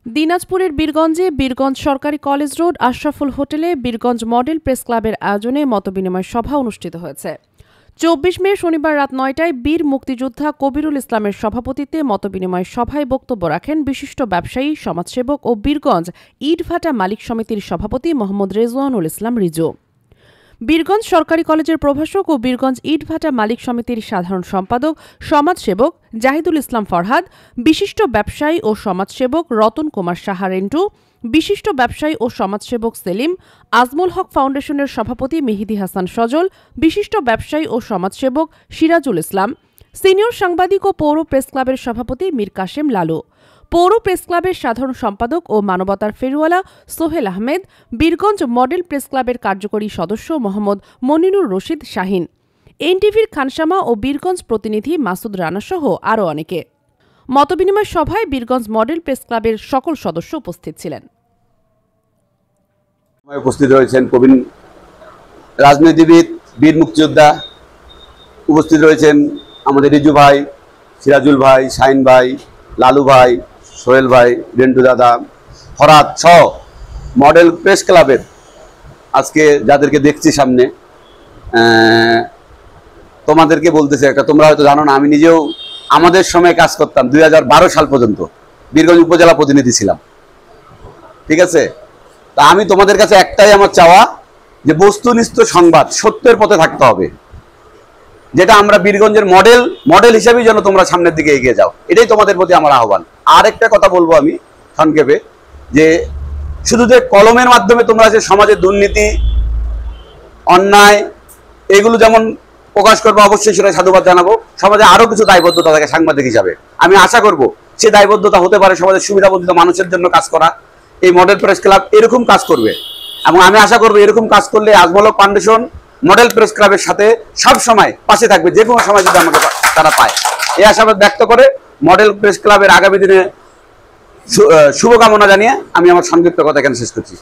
দিনাজপুরের বীরগঞ্জে বীরগঞ্জ সরকারি college road Ashraful হোটেলে বীরগঞ্জ মডেল প্রেস ক্লাবের আয়োজনে মতবিনিময় সভা অনুষ্ঠিত হয়েছে। ২৪ মে শনিবার রাত ৯টায় বীর মুক্তিযোদ্ধা কবিরুল ইসলামের সভাপতিত্বে মতবিনিময় সভায় বক্তব্য রাখেন বিশিষ্ট ব্যবসায়ী, সমাজসেবক ও বীরগঞ্জ ইটভাটা মালিক সমিতির সভাপতি মোহাম্মদ রেজওয়ানুল ইসলাম রিজু। বীরগঞ্জ সরকারি কলেজের প্রভাষক ও বীরগঞ্জ ইটভাটা মালিক সমিতির সাধারণ সম্পাদক, সমাজসেবক জাহিদুল ইসলাম ফরহাদ, বিশিষ্ট ব্যবসায়ী ও সমাজসেবক রতন কুমার সাহা রেন্টু, বিশিষ্ট ব্যবসায়ী ও সমাজসেবক সেলিম, আজমল হক ফাউন্ডেশনের সভাপতি মেহেদী হাসান সজল, বিশিষ্ট ব্যবসায়ী ও সমাজসেবক সিরাজুল ইসলাম, সিনিয়র সাংবাদিক ও পৌর প্রেস ক্লাবের সভাপতি মীর কাশেম লালু, পৌর প্রেস ক্লাবের সাধারণ সম্পাদক ও মানবতার ফেরিওয়ালা সোহেল আহমেদ, বীরগঞ্জ মডেল প্রেস ক্লাবের কার্যকরী সদস্য মোহাম্মদ মনিনুর রশিদ শাহিন, এনটিভির খানসামা ও বীরগঞ্জ প্রতিনিধি মাসুদ রানাসহ আরও অনেকে। মতবিনিময় সভায় বীরগঞ্জ মডেল প্রেস ক্লাবের সকল সদস্য উপস্থিত ছিলেন। উপস্থিত রয়েছেন প্রবীণ রাজনীতিবিদ, বীর মুক্তিযোদ্ধা, উপস্থিত রয়েছেন আমাদের রিজু ভাই, সিরাজুল ভাই, শাহিন ভাই, লালু ভাই, সোহেল ভাই, রেন্টু দাদা, ফরহাদ সহ মডেল প্রেস ক্লাবের আজকে যাদেরকে দেখছি সামনে, তোমাদেরকে বলতেছে একটা, তোমরা হয়তো জানো না, আমি নিজেও আমাদের সময় কাজ করতাম 2012 সাল পর্যন্ত বীরগঞ্জ উপজেলা প্রতিনিধি ছিলাম। ঠিক আছে, তা আমি তোমাদের কাছে একটাই আমার চাওয়া, যে বস্তুনিষ্ঠ সংবাদ, সত্যের পথে থাকতে হবে, যেটা আমরা বীরগঞ্জের মডেল হিসেবেই যেন তোমরা সামনের দিকে এগিয়ে যাও, এটাই তোমাদের প্রতি আমার আহ্বান। আর একটা কথা বলবো আমি সংক্ষেপে, যে শুধু যে কলমের মাধ্যমে তোমরা যে সমাজের দুর্নীতি, অন্যায় এগুলো যেমন প্রকাশ করবো, অবশ্যই সেটা সাধুবাদ জানাবো। সমাজে আরো কিছু দায়বদ্ধতা থাকে সাংবাদিক হিসাবে, আমি আশা করব সে দায়বদ্ধতা হতে পারে সমাজের সুবিধাবঞ্চিত মানুষের জন্য কাজ করা। এই মডেল প্রেস ক্লাব এরকম কাজ করবে, এবং আমি আশা করবো এরকম কাজ করলে আজমল হক ফাউন্ডেশন মডেল প্রেস ক্লাবের সাথে সব সময় পাশে থাকবে, যে কোনো সময় যদি আমাকে তারা পায়। এই আশাবাদ ব্যক্ত করে মডেল প্রেস ক্লাবের আগামী দিনে শুভকামনা জানিয়ে আমি আমার সংক্ষিপ্ত কথা এখানে শেষ করছি।